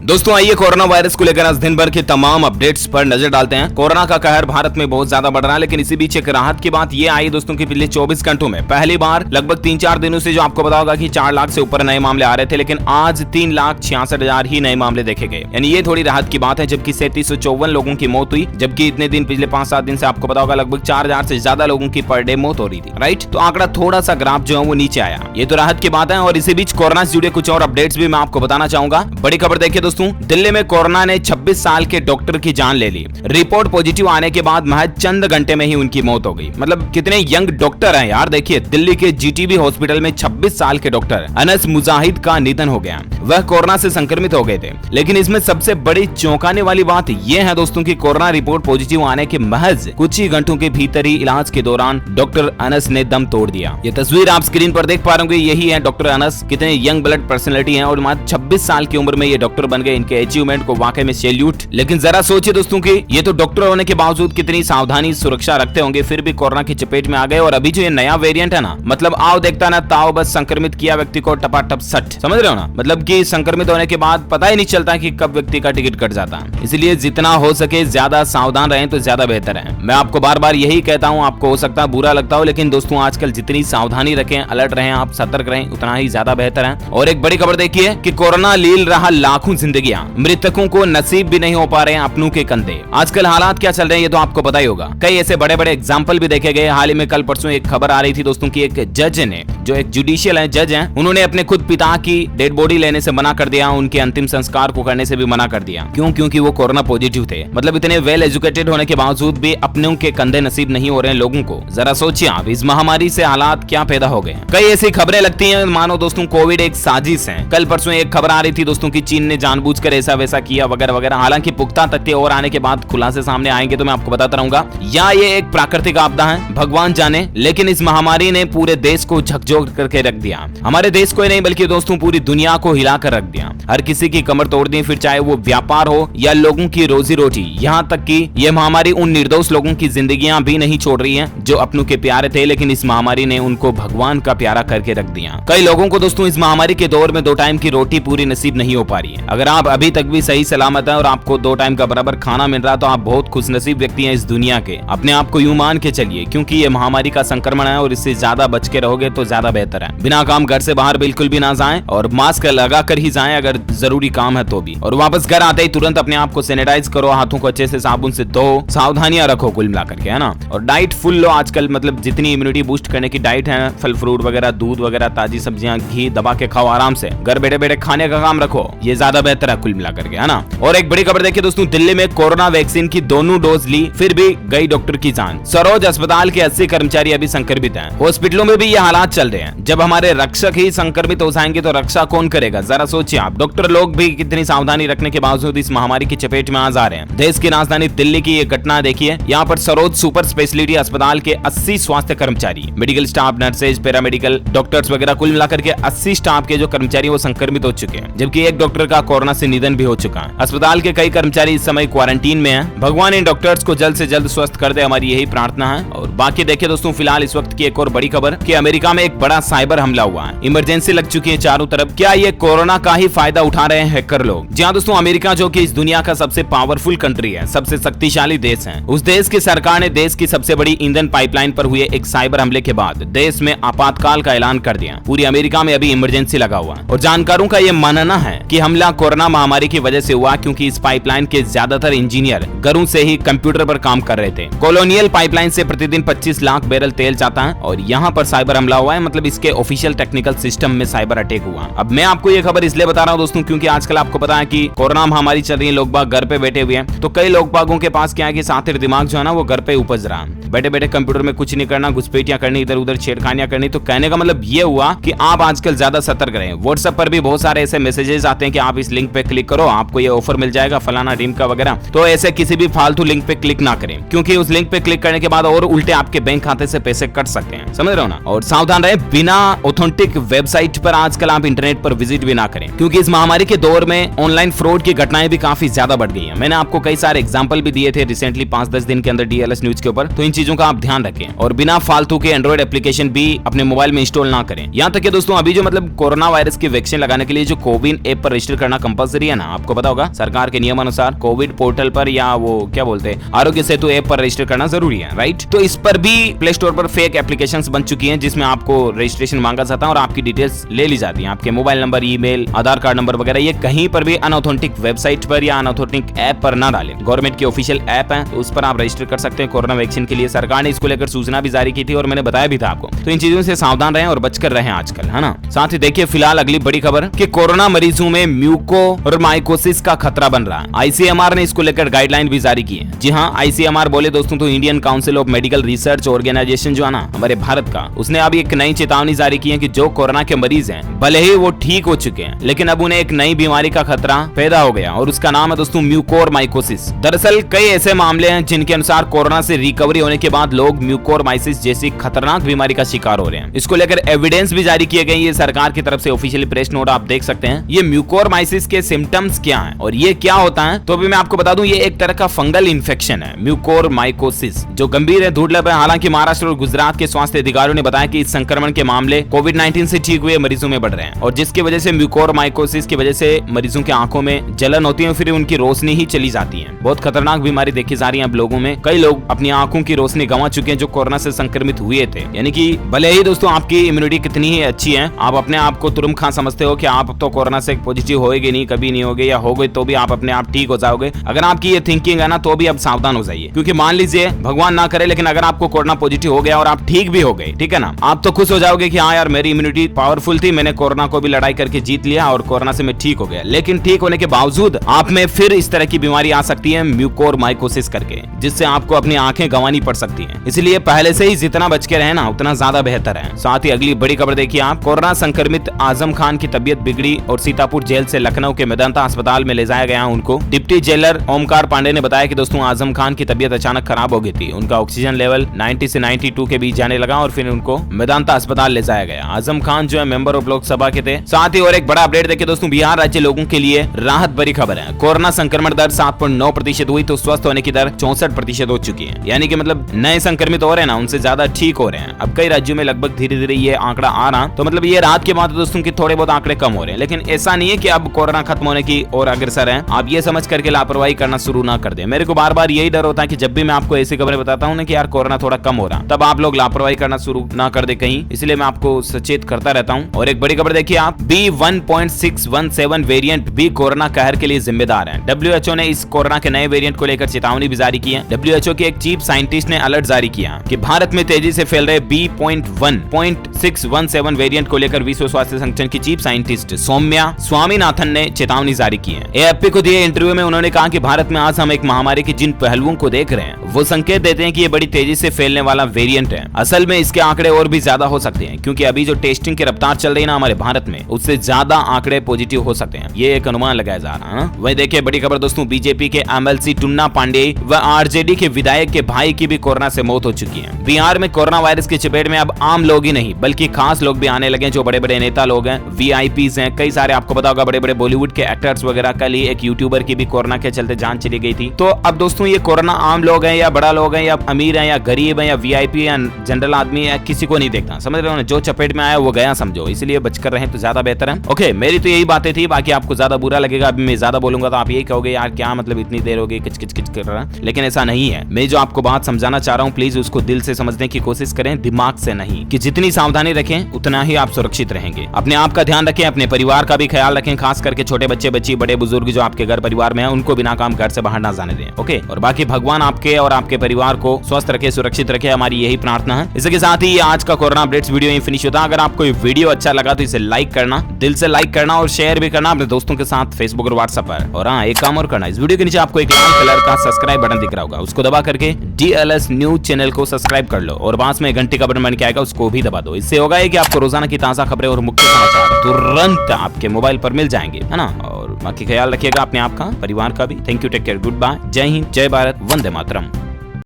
दोस्तों आइए corona virus को लेकर आज दिन भर के तमाम अपडेट्स पर नजर डालते हैं। कोरोना का कहर भारत में बहुत ज्यादा बढ़ रहा है, लेकिन इसी बीच एक राहत की बात ये आई दोस्तों कि पिछले 24 घंटों में पहली बार लगभग 3-4 दिनों से जो आपको पता होगा कि 4 लाख से ऊपर नए मामले आ रहे थे, लेकिन आज 3,66,000 ही नए मामले देखे गए। यानी ये थोड़ी राहत की बात है। जबकि 3754 लोगों की मौत हुई, जबकि इतने दिन पिछले 5-7 दिन से आपको पता होगा लगभग 4000 से ज्यादा लोगों की पर डे मौत हो रही थी, राइट। तो आंकड़ा थोड़ा सा ग्राफ जो है वो नीचे आया, ये तो राहत की बात है। और इसी बीच कोरोना से जुड़े कुछ और अपडेट्स भी मैं आपको बताना चाहूंगा। बड़ी खबर देखिए दोस्तों, दिल्ली में कोरोना ने 26 साल के डॉक्टर की जान ले ली। रिपोर्ट पॉजिटिव आने के बाद महज चंद घंटे में ही उनकी मौत हो गई। मतलब कितने यंग डॉक्टर हैं यार। देखिए दिल्ली के जीटीबी हॉस्पिटल में 26 साल के डॉक्टर अनस मुजाहिद का निधन हो गया। वह कोरोना से संक्रमित हो गए थे, लेकिन इसमें सबसे बड़ी चौंकाने वाली बात यह है दोस्तों कि कोरोना रिपोर्ट पॉजिटिव आने के महज कुछ ही घंटों के भीतर ही इलाज के दौरान डॉक्टर अनस ने दम तोड़ दिया। ये तस्वीर आप स्क्रीन पर देख पा रहे होंगे, यही है डॉक्टर अनस। कितने यंग ब्लड पर्सनैलिटी हैं और मात्र 26 साल की उम्र में ये डॉक्टर बन गए। इनके अचीवमेंट को वाकई में सैल्यूट। लेकिन जरा सोचिए दोस्तों कि ये तो डॉक्टर होने के बावजूद कितनी सावधानी सुरक्षा रखते होंगे, फिर भी कोरोना की चपेट में आ गए। और अभी जो ये नया वेरिएंट है ना, मतलब आओ देखता ना ताओ, बस संक्रमित किया व्यक्ति को टपाटप सट, समझ रहे हो ना। मतलब कि संक्रमित होने के बाद पता ही नहीं चलता कि कब व्यक्ति का टिकट कट जाता है। इसलिए जितना हो सके ज्यादा सावधान रहें तो ज्यादा बेहतर है। मैं आपको बार बार यही कहता हूँ, आपको हो सकता है बुरा लगता हो, लेकिन दोस्तों आजकल जितनी सावधानी रखें, अलर्ट रहें, आप सतर्क रहें, उतना ही ज्यादा बेहतर है। और एक बड़ी खबर देखिए कि कोरोना लील रहा लाखों जिंदगियां, मृतकों को नसीब भी नहीं हो पा रहे हैं अपनों के कंधे। आजकल हालात क्या चल रहे हैं ये तो आपको पता ही होगा। कई ऐसे बड़े बड़े एग्जाम्पल भी देखे गए। हाल ही में कल परसों एक खबर आ रही थी दोस्तों की एक जज ने, जो एक जुडिशियल है जज हैं, उन्होंने अपने खुद पिता की डेड बॉडी लेने से मना कर दिया, उनके अंतिम संस्कार को करने से भी मना कर दिया। क्यों? क्योंकि वो कोरोना पॉजिटिव थे। मतलब इतने वेल एजुकेटेड होने के बावजूद भी अपनों के कंधे नसीब नहीं हो रहे हैं लोगों को। जरा सोचिए आप, इस महामारी से हालात क्या पैदा हो गए। कई ऐसी खबरें लगती हैं मानो दोस्तों कोविड एक साजिश है। कल परसों एक खबर आ रही थी दोस्तों की चीन ने जानबूझकर ऐसा वैसा किया वगैरह वगैरह। हालांकि पुख्ता तथ्य और आने के बाद खुलासे सामने आएंगे तो मैं आपको बताता रहूंगा, या ये एक प्राकृतिक आपदा है, भगवान जाने। लेकिन इस महामारी ने पूरे देश को झकझोर करके रख दिया। हमारे देश को ही नहीं बल्कि दोस्तों पूरी दुनिया को हिलाकर रख दिया। हर किसी की कमर तोड़ दी, फिर चाहे वो व्यापार हो या लोगों की रोजी रोटी। यहाँ तक कि ये महामारी उन निर्दोष लोगों की जिंदगियां भी नहीं छोड़ रही है जो अपनों के प्यारे थे, लेकिन इस महामारी ने उनको भगवान का प्यारा करके रख दिया। कई लोगों को दोस्तों इस महामारी के दौर में 2 टाइम की रोटी पूरी नसीब नहीं हो पा रही है। अगर आप अभी तक भी सही सलामत है और आपको 2 टाइम का बराबर खाना मिल रहा है तो आप बहुत खुशनसीब व्यक्ति हैं इस दुनिया के। अपने आप को यूं मान के चलिए, क्योंकि ये महामारी का संक्रमण है और इससे ज्यादा बच के रहोगे तो ज्यादा बेहतर है। बिना काम घर से बाहर बिल्कुल भी ना जाएं और मास्क लगा कर ही जाएं अगर जरूरी काम है तो भी। और वापस घर आते ही तुरंत अपने आप को सैनिटाइज करो, हाथों को अच्छे से साबुन से धो, सावधानियां रखो कुल मिलाकर के, है ना। और डाइट फुल लो आजकल, मतलब जितनी इम्यूनिटी बूस्ट करने की डाइट है, फल फ्रूट वगैरह, दूध वगैरह, ताजी सब्जियां, घी दबा के खाओ, आराम से घर बैठे बैठे खाने का काम रखो, ये ज्यादा बेहतर है कुल मिलाकर के, है ना। और एक बड़ी खबर देखिए दोस्तों, दिल्ली में कोरोना वैक्सीन की दोनों डोज ली फिर भी गई डॉक्टर की जान। सरोज अस्पताल के 80 कर्मचारी अभी संक्रमित हैं। हॉस्पिटलों में भी ये हालात चल रहे हैं। जब हमारे रक्षक ही संक्रमित हो जाएंगे तो रक्षा कौन करेगा? जरा सोचिए आप। डॉक्टर लोग भी कितनी सावधानी रखने के बावजूद इस महामारी की चपेट में आ जा रहे हैं। देश की राजधानी दिल्ली की ये घटना देखिए। यहाँ पर सरोज सुपर स्पेशलिटी अस्पताल के 80 स्वास्थ्य कर्मचारी, medical staff, nurses, paramedical, doctors वगैरह कुल मिलाकर के 80 स्टाफ के जो कर्मचारी वो संक्रमित हो चुके हैं, जबकि एक डॉक्टर का कोरोना से निधन भी हो चुका है। अस्पताल के कई कर्मचारी इस समय क्वारंटीन में हैं। भगवान इन डॉक्टर्स को जल्द से जल्द स्वस्थ कर दे, हमारी यही प्रार्थना है। और बाकी देखिए दोस्तों, फिलहाल इस वक्त की एक और बड़ी खबर कि अमेरिका में एक बड़ा साइबर हमला हुआ है। इमरजेंसी लग चुकी है चारों तरफ। क्या ये कोरोना का ही फायदा उठा रहे हैं हैकर लोग? जी हाँ दोस्तों, अमेरिका जो कि इस दुनिया का सबसे पावरफुल कंट्री है, सबसे शक्तिशाली देश है, उस देश की सरकार ने देश की सबसे बड़ी ईंधन पाइपलाइन पर हुए एक साइबर हमले के बाद देश में आपातकाल का ऐलान कर दिया। पूरी अमेरिका में अभी इमरजेंसी लगा हुआ। और जानकारों का यह मानना है कि हमला कोरोना महामारी की वजह से हुआ, क्योंकि इस पाइपलाइन के ज्यादातर इंजीनियर घरों से ही कंप्यूटर पर काम कर रहे थे। कॉलोनियल पाइपलाइन से प्रतिदिन 25 लाख बैरल तेल जाता है और यहाँ पर साइबर हमला हुआ है। मतलब इसके ऑफिशियल टेक्निकल सिस्टम में साइबर अटैक हुआ। अब मैं आपको ये खबर इसलिए बता रहा हूँ दोस्तों, क्योंकि आजकल आपको पता है कि कोरोना महामारी चल रही है, लोग बाग घर पे बैठे हुए हैं। तो कई लोग बागों के पास क्या है कि सातिर दिमाग जो है ना वो घर पे उपज रहा है। बैठे बैठे कंप्यूटर में कुछ नहीं करना, घुसपैठियां करनी, इधर उधर छेड़खानियां करनी। तो कहने का मतलब ये हुआ कि आप आजकल ज्यादा सतर्क रहें। व्हाट्सएप पर भी बहुत सारे ऐसे मैसेजेस आते हैं कि आप इस लिंक पे क्लिक करो, आपको ये ऑफर मिल जाएगा फलाना ड्रीम का वगैरह। तो ऐसे किसी भी फालतू लिंक पे क्लिक ना करें, क्योंकि उस लिंक पे क्लिक करने के बाद और उल्टे आपके बैंक खाते से पैसे कट सकते हैं, समझ रहे हो ना। और सावधान रहे, बिना ऑथेंटिक वेबसाइट पर आजकल आप इंटरनेट पर विजिट भी ना करें, क्योंकि इस महामारी के दौर में ऑनलाइन फ्रॉड की घटनाएं भी काफी ज्यादा बढ़ गई हैं। मैंने आपको कई सारे एग्जांपल भी दिए थे रिसेंटली 5-10 दिन के अंदर डीएलएस न्यूज के ऊपर, तो इन चीजों का आप ध्यान रखें और बिना फालतू के एंड्रॉइड एप्लीकेशन भी अपने मोबाइल में इंस्टॉल ना करें। यहाँ तक कि दोस्तों अभी जो मतलब कोरोना वायरस की वैक्सीन लगाने के लिए जो कोविन ऐप पर रजिस्टर करना कंपलसरी है ना, आपको पता होगा सरकार के नियम अनुसार कोविड पोर्टल पर या वो क्या बोलते हैं आरोग्य सेतु ऐप पर रजिस्टर करना जरूरी है, राइट। तो इस पर भी प्ले स्टोर पर फेक एप्लीकेशंस बन चुकी हैं जिसमें आपको रजिस्ट्रेशन मांगा जाता है और आपकी डिटेल्स ले ली जाती है, आपके मोबाइल नंबर, ईमेल, आधार कार्ड नंबर वगैरह। ये कहीं पर भी अनऑथेंटिक वेबसाइट पर या अनऑथेंटिक ऐप पर ना डालें। गवर्नमेंट की ऑफिशियल ऐप है, उस पर आप रजिस्टर कर सकते हैं कोरोना वैक्सीन के लिए। सरकार ने इसको लेकर सूचना भी जारी की थी और मैंने बताया भी था आपको। तो इन चीजों से सावधान रहें और बचकर रहें आजकल, है ना। साथ ही देखिए फिलहाल अगली बड़ी खबर कि कोरोना मरीजों में म्यूकोरमाइकोसिस का खतरा बन रहा है। आईसीएमआर ने इसको लेकर गाइडलाइन भी जारी की है। जी हाँ, आईसीएमआर बोले दोस्तों तो Indian council of medical research organisation जो है ना हमारे भारत का, उसने अब एक नई चेतावनी जारी की है कि जो कोरोना के मरीज हैं भले ही वो ठीक हो चुके हैं लेकिन अब उन्हें एक नई बीमारी का खतरा पैदा हो गया और उसका नाम है दोस्तों म्यूकोरमाइकोसिस। दरअसल कई ऐसे मामले हैं जिनके अनुसार कोरोना से रिकवरी होने के बाद लोग म्यूकोरमाइसिस जैसी खतरनाक बीमारी का शिकार हो रहे हैं। इसको लेकर एविडेंस भी जारी किए गए। ये सरकार की तरफ से ऑफिशियली प्रेस नोट आप देख सकते हैं। ये म्यूकोरमाइसिस के सिम्टम्स क्या हैं और ये क्या होता है, तो अभी मैं आपको बता दूं ये एक तरह का फंगल इन्फेक्शन है म्यूकोरमाइकोसिस, जो गंभीर है, दुर्लभ है। हालांकि महाराष्ट्र और गुजरात के स्वास्थ्य अधिकारियों ने बताया कि इस संक्रमण के मामले कोविड-19 से ठीक हुए मरीजों में बढ़ रहे हैं और जिसकी वजह से म्यूकोरमाइकोसिस की वजह से मरीजों की आंखों में जलन होती है, फिर उनकी रोशनी ही चली जाती है। बहुत खतरनाक बीमारी देखी जा रही है अब लोगों में। कई लोग अपनी आंखों की रोशनी गंवा चुके हैं जो कोरोना से संक्रमित हुए थे। यानी कि भले ही दोस्तों आपकी इम्यूनिटी कितनी ही अच्छी है, आप अपने आप को तुरंत खा समझते हो कि आप तो कोरोना से पॉजिटिव होएगे नहीं, कभी नहीं होगे, या हो गए तो भी आप अपने आप ठीक हो जाओगे। अगर आपकी ये थिंकिंग है ना तो भी अब सावधान हो जाइए, क्योंकि मान लीजिए भगवान ना करे लेकिन अगर आपको कोरोना पॉजिटिव हो गया और आप ठीक भी हो गए, ठीक है ना, आप तो खुश हो जाओगे कि हाँ यार मेरी इम्यूनिटी पावरफुल थी, मैंने कोरोना को भी लड़ाई करके जीत लिया और कोरोना से मैं ठीक हो गया। लेकिन ठीक होने के बावजूद आप में फिर इस तरह की बीमारी आ सकती है म्यूकोरमाइकोसिस करके, जिससे आपको अपनी आंखें गंवानी पड़ सकती हैं। इसलिए पहले से ही जितना बच के रहे ना उतना ज्यादा बेहतर है। साथ ही अगली बड़ी खबर देखिए आप, कोरोना संक्रमित आजम खान की तबीयत बिगड़ी और सीतापुर जेल से लखनऊ के मेदांता अस्पताल में ले जाया गया उनको। डिप्टी जेलर ओमकार पांडे ने बताया कि दोस्तों आजम खान की तबीयत अचानक खराब हो गई थी। उनका ऑक्सीजन लेवल 90 से 92 के बीच जाने लगा और फिर उनको मेदांता अस्पताल ले जाया गया। आजम खान जो है मेंबर ऑफ लोकसभा के थे। साथ ही और एक बड़ा अपडेट देखिए दोस्तों, बिहार राज्य लोगों के लिए राहत भरी खबर है। कोरोना संक्रमण दर 7.9% हुई तो स्वस्थ होने की दर 64% हो चुकी है। यानी कि मतलब नए संक्रमित हो रहे हैं ना उनसे ज्यादा ठीक हो रहे हैं। अब कई राज्यों में लगभग धीरे धीरे ये आंकड़ा आ रहा, तो मतलब ये राहत के बाद दोस्तों की थोड़े बहुत आंकड़े कम हो रहे हैं। लेकिन ऐसा नहीं है कि अब कोरोना खत्म होने की और अग्रसर है। आप ये समझ करके लापरवाही करना शुरू ना कर दें। मेरे को बार बार यही डर होता है कि जब भी मैं आपको ऐसी खबरें बताता हूँ ना कि यार कोरोना थोड़ा कम हो रहा, तब आप लोग लापरवाही करना शुरू ना कर दे कहीं, इसलिए मैं आपको सचेत करता रहता हूँ। और एक बड़ी खबर देखिए आप, B1.617 वेरिएंट भी कोरोना कहर के लिए जिम्मेदार है। WHO ने इस कोरोना के नए वेरिएंट को लेकर चेतावनी भी जारी की है। WHO के एक चीफ साइंटिस्ट ने अलर्ट जारी किया कि भारत में तेजी से फैल रहे B.1.617 वेरिएंट को लेकर विश्व स्वास्थ्य संगठन की चीफ साइंटिस्ट सौम्या स्वामीनाथन ने चेतावनी जारी की है। AFP को दिए इंटरव्यू में उन्होंने कहा कि भारत में आज हम एक महामारी के जिन पहलुओं को देख रहे हैं वो संकेत देते हैं कि ये बड़ी तेजी से फैलने वाला वेरिएंट है। असल में इसके आंकड़े और भी ज्यादा हो सकते हैं, क्योंकि अभी जो टेस्टिंग की रफ्तार चल रही है ना हमारे भारत में, उससे ज्यादा आंकड़े पॉजिटिव हो सकते हैं। ये एक अनुमान लगाया जा रहा है। वही देखिए बड़ी खबर दोस्तों, बीजेपी के MLC टुन्ना पांडे व RJD के विधायक के भाई की भी कोरोना से मौत हो चुकी है। बिहार में कोरोना वायरस की चपेट में अब आम लोग ही नहीं बल्कि खास लोग भी आने लगे, जो बड़े बड़े नेता लोग हैं, VIPs हैं। कई सारे आपको पता होगा बड़े बड़े बॉलीवुड के एक्टर्स वगैरह। कल ही एक यूट्यूबर की भी कोरोना के चलते जान चली गई थी। तो अब दोस्तों ये कोरोना आम लोग हैं या बड़ा लोग हैं या अमीर हैं या गरीब हैं या VIP या जनरल आदमी है, किसी को नहीं देखना, समझ रहे हो ना। जो चपेट में आया वो गया समझो, इसलिए बचकर रहें तो ज्यादा बेहतर है। ओके, मेरी तो यही बातें थी, बाकी आपको ज्यादा बुरा लगेगा अभी मैं ज्यादा बोलूंगा तो आप यही कहोगे यार क्या मतलब इतनी देर हो गई किच किच किच कर रहा है, लेकिन ऐसा नहीं है। मैं जो आपको बात समझाना चाह रहा हूँ प्लीज उसको दिल से समझने की कोशिश करें, दिमाग से नहीं। कि जितनी सावधानी रखें उतना ही आप सुरक्षित रहेंगे। अपने आप का ध्यान रखें, अपने परिवार का भी ख्याल रखें, खास करके छोटे बच्चे बच्ची बड़े बुजुर्ग जो आपके घर परिवार में है उनको बिना काम घर से बाहर ना जाने दें। ओके, और बाकी भगवान आपके और आपके परिवार को स्वस्थ रखे, सुरक्षित रखे, हमारी यही प्रार्थना है। इसके साथ ही आज का कोरोना अपडेट्स वीडियो यहीं फिनिश होता है। अगर आपको ये वीडियो अच्छा लगा तो इसे लाइक करना, दिल से लाइक करना और शेयर भी करना अपने दोस्तों के साथ फेसबुक और व्हाट्सएप पर। और हाँ, एक काम और करना, इस वीडियो के नीचे आपको एक लाल कलर का सब्सक्राइब बटन दिख रहा होगा, उसको दबा करके DLS न्यूज चैनल को सब्सक्राइब कर लो और पास में घंटी का बटन बन के आएगा उसको भी दबा दो। इससे होगा कि आपको रोजाना की ताजा खबरें और मुख्य समाचार तुरंत आपके मोबाइल पर मिल जाएंगे, है ना। और बाकी ख्याल रखिएगा अपने आप का, परिवार का भी। Thank you, take care, good bye, जय हिंद, जय भारत, वंदे मातरम।